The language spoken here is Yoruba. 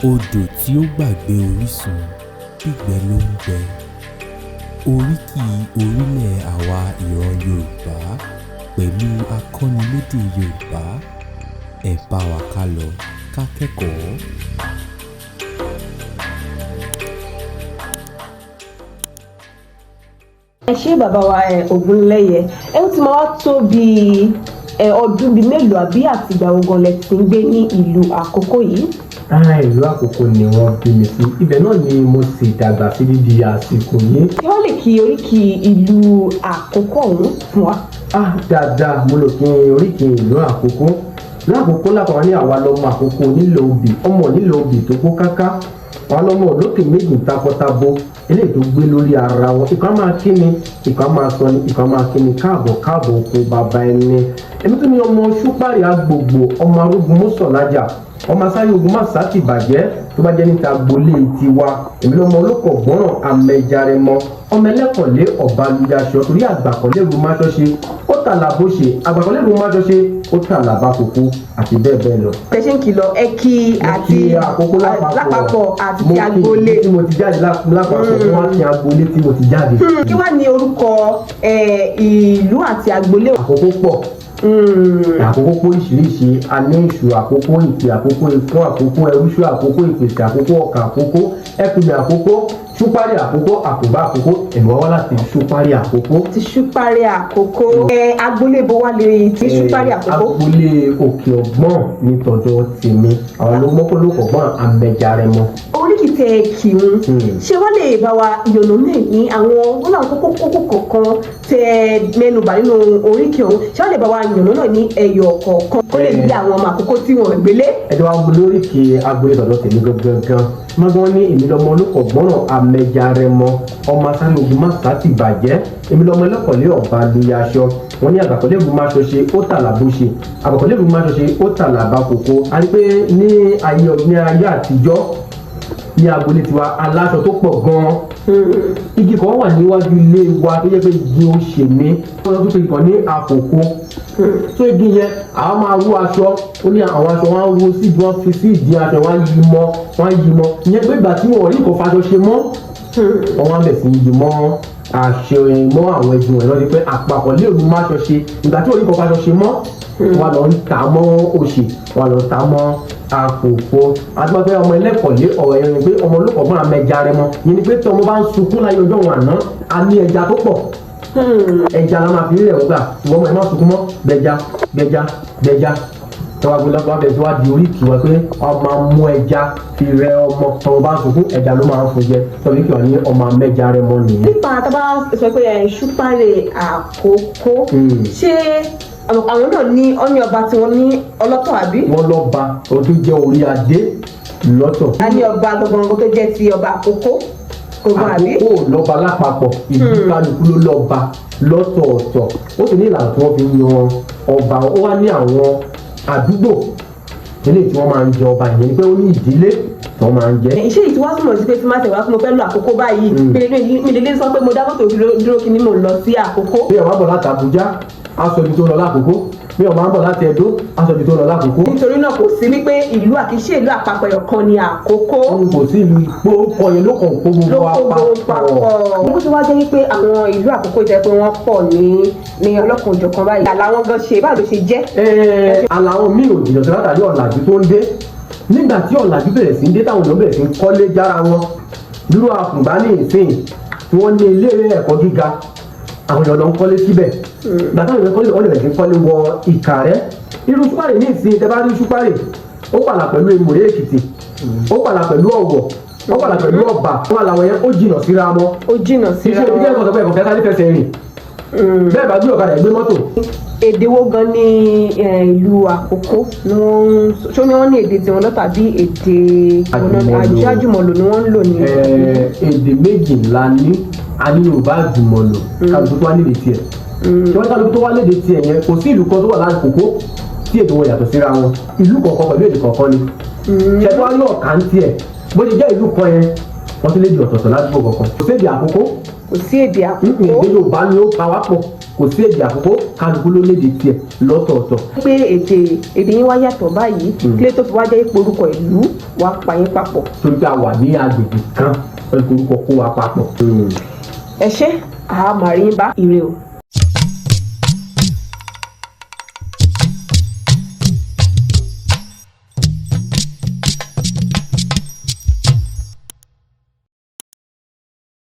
Odò tí ó gbàgbé orísun gbígbẹ ló ń gbẹ. Oríkì orílẹ̀ àwa ìran Yorùbá pẹ̀lú akọ́nilédè Yorùbá. Ẹ bá wa ká lọ ká kẹ́kọ̀ọ́. Ẹ ṣé bàbá wa Ògúnléyè, ẹ ó ti máa wá tó bí ọdún bíi mélòó àbí àtìgbà wo gan lẹ ti ń gbé ní ìlú Àkókó yìí? Ìlú Àkókó ni wọ́n bí mi sí, ibẹ̀ náà ni mo sì dàgbà sí di àsìkò yìí. Kí wọ́n lè kí oríkì ìlú Àkókó ọ̀hún fún wa. Dáadáa, mo lò kí oríkì ìlú Àkókó. Ìlú Àkókó lápá ní àwa lọmọ Àkókó nílò obì, ọmọ nílò obì tó kó káká. Àwọn lọmọ olókè méjì takọtabo eléyìí tó gbé lórí ara wọn. Ìkan máa kí ni, ìkan máa sọ ni, ìkan máa kí ni káàbọ̀ káàbọ̀ oko bàbá ẹni. Èmi tún ní ọmọ Ṣúpàrì Agbògbò, ọmọ Arógun Mọ́sọ̀lájà, ọmọ Asáyé ogun má sá ti bàjẹ́ tó bá jẹ́ níta gbolé tiwa. Èmi lọ́mọ olóko gbọ́ràn Amẹ́jarẹmọ, ọmọ ẹlẹ́kọ̀ọ́lé ọ̀bálùyàṣọ torí àgbàkọ̀lé ru máṣọ́ṣe ó tàlà bó ṣe, àgbàkọ̀lé ru máṣọ́ṣe ó tàlà bá kókó àti bẹ́ẹ̀ bẹ́ẹ̀ lọ. Tẹ̀sí ń kìlọ̀ ẹ kí àti Àkókó lápapọ̀ àti ti agboolé. Tí mo ti jáde lápapọ̀ fún wa ní agboolé tí mo ti jáde. Kí wá ní orúkọ ìlú àti agboolé? Àkókó pọ̀. Àkókó pọ̀ oríṣiríṣi, a ní ìṣù Àkókó, ìpè Àkókó, ikún Àkókó, ẹrúṣú Àkókó, ìpèsè Àkókó, ọkà Àkókó, ẹkùnmí Àkókó, Ṣúpàrì Àkókó, àkùbá Àkókó, ẹ̀mí wá láti Ṣúpàrì Àkókó. Ti Ṣúpàrì Àkókó. Agboolé bo wá lè ti Ṣúpàrì Àkókó? Agboolé Òkè Ọ̀gbọ́n ní tọ̀dọ̀ tèmi, àwọn ló mọ́kànlélógún ọ̀gbọ́n Amẹ́jarẹmọ. Oríkì tẹ kì ń ṣé wọ́n lè bá wa yọ̀nà náà ní àwọn wọn làwọn kókó kọ̀ọ̀kan tẹ mẹ́nubà nínú oríkì ọ̀hún, ṣé wọ́n lè bá wa yọ̀nà náà ní ẹyọ kọ̀ọ̀kan kó lè yí àwọn ọmọ Àkókó tí wọ́n gbélé? Ẹjọ́ wa gbé lóríkì agboolé tọ̀dọ̀ tèmi gangan. Mọ́gbọ́n ní èmi lọ́mọ olóko gbọ́ràn Amẹ́jarẹmọ, ọmọ Asáyé ogun má sá ti bàjẹ́. Èmi lọ́mọ ẹlẹ́kọ̀ọ́lé ọ̀bálùyàṣọ. Wọ́n ní àgbàkọ̀lé ru máṣọ́ṣe ó tàlà bó ṣe, àgbàkọ̀lé ru máṣọ́ṣe ó tàlà bá kókó. A rí pé ní ayé àtijọ́ ní agboolé tiwa aláṣọ tó pọ̀ gan-an. Igi kan wà níwájú ilé wa tó yẹ pé igi ó ṣe mí. Wọ́n lọ tún pé ìkan ní Àkókó. Tó igi yẹn àwọn máa rú aṣọ, ó ní àwọn aṣọ wọn á rú sí ìdí, wọn fi sí ìdí aṣọ wọn á yí mọ́. Ìyẹn pé ìgbà tí wọn ò rí nǹkan faṣọ ṣe mọ́, wọn wá bẹ̀ sí yí mọ́ aṣọ mọ́ àwọn ẹ̀gbọ́n ẹ̀ lọ́dún pé àpapọ̀lé ru máṣọ ṣe. Ìgbà tí ò rí nǹkan faṣọ ṣe mọ́, wọn lọ ń ta mọ́ òṣì, wọn lọ ta mọ́ Àkókó. Àtúbọ̀ pé ọmọ ẹlẹ́kọ̀ọ́lé ọ̀rọ̀ ẹ̀rín pé ọmọ olóko gbọ́n Amẹ́jarẹmọ. Yẹn ni pé tí ọmọ bá ń sunkún láyé ọjọ́ wọn àná, a ní ẹja tó pọ̀. Ẹja la máa fi rẹ̀ ọgbà, ìwọ́n mọ̀ ẹ má sunkún mọ́, gbẹja. Tọ́wọ́ gbé lọ́gbọ́n abẹ́ tí wàá di oríkì wọn pé ọmọ mú ẹja fi rẹ ọmọ, tọmọ bá ń sunkún ẹja ló máa ń fún jẹ, tọ́wọ́ kí wọ́n ní ọmọ Amẹ́jarẹmọ nìyẹn. Nípa tábà sọ pé Ṣúpàrì Àkókó, ṣé àwọn náà ní ọ̀ní ọba tí wọ́n ní ọlọ́tọ̀ àbí? Wọ́n lọ́ba ọdún jẹ́ orí adé lọ́tọ̀. A ní ọba gbọ̀ngàn tó jẹ́ ti ọba Àkókó. Àkókó lọ́ba lápapọ̀, ìlú kálukú ló lọ́ba lọ́tọ̀ọ̀tọ̀. Ó sì ní ìlànà tí wọ́n fi yan ọba. Ó wá ní àwọn àdúgbò eléyìí tí wọ́n máa ń jẹ ọba, ìyẹn ni pé ó ní ìdílé tí wọ́n máa ń jẹ. Iṣẹ́ yìí tí wọ́n túmọ̀ sí pé tí máa tẹ̀wá fún mo fẹ́ lọ Àkókó báyìí, mi lè sọ pé mo dá mọ́tò dúró kí ni mo lọ sí Àkókó. Bí ọmọ bọ̀ láti Àbújá, aṣọ ibi tó lọ l'Àkókó. Bí ọmọ bọ̀ láti Ẹdó, aṣọ ibi tó lọ l'Àkókó. Nítorí náà kò sí wípé ìlú àkíṣe ìlú àpapọ̀ ọ̀kan ni Àkókó. Kò sí ìlú ìpò yẹn ló kàn kó gbogbo papọ̀. Bó ṣe wá jẹ́ wípé àwọn ìlú Àkókó jẹ́ pé wọ́n pọ̀ ní ọlọ́kan òjọ̀kan báyìí. Àlà wọn gan ṣe báwo ló ṣe jẹ́? Àlà wọn míì ò jìnnà sí látàrí ọ̀làjú tó ń dé. Nígbà tí ọ̀làjú bẹ̀rẹ̀ sí ń dé táwọn èèyàn bẹ̀rẹ̀ sí ń kọ́lé jára wọn. Dúró Àkùngbá ní ìsìn tí wọ́n ní ilé ẹ̀kọ́ gíga, àwọn èèyàn lọ ń kọ́lé síbẹ̀. Gbàtà ìwé kọ́lé wọ́n lè bẹ̀rẹ̀ sí kọ́lé wọ Ìkàrẹ́. Irú Ṣúpàrì ní ìsìn tẹ́ bá rí Ṣúpàrì, ó pàlà pẹ̀lú Èmùrè Èkìtì, ó pàlà pẹ̀lú Ọ̀wọ̀, ó pàlà pẹ̀lú Ọ̀bà. Wọ́n àlàwọ̀ yẹn ó jìnnà síra wọn. Iṣẹ́ ibi jẹ́ ìkọ̀sọ̀ pé ẹ̀kọ́ kẹta ní fẹsẹ̀ rìn. Bẹ́ẹ̀ bá gbé ọ̀kadà gbé mọ́tò. Èdè wo gan ni ìlú Àkókó ni wọ́n ní èdè tiwọn lọ́tọ̀ àbí èdè àjùmọ̀lò ni wọ́n ń lò ní? Èdè méjì ńlá ní, a ní Yorùbá àjùmọ̀lò, kálukú tó wá lédè tiẹ̀. Ṣé kálukú tó wá lédè tiẹ̀ yẹn kò sí ìlú kan tó wà l'Àkókó tí èdè wọn yàtọ̀ síra wọn. Ìlú kọ̀ọ̀kan pẹ̀lú èdè kọ̀ọ̀kan ni. Ṣé tó wá ní ọ̀kà ń tiẹ̀ bó ṣe jẹ́ ìlú kan yẹn, wọ́n ti lédè ọ̀tọ̀ọ̀tọ̀ ládùúgbò kọ̀ọ̀kan. Kò sí èdè Àkókó. Kò sí èdè Àkókó. Èdè Yorùbá ni ó pa wá pọ̀. kò sí èdè àkókò kálukú ló léde tiẹ̀ lọ́tọ̀ọ̀tọ̀. pé èdè yín wá yàtọ̀ báyìí kílé tó fi wá jẹ́ ipò orúkọ ìlú wá pa yín papọ̀. torí pé a wà ní agbègbè kan pẹ̀lú orúkọ kó wa papọ̀. ẹ ṣé àmàrí bá ire o.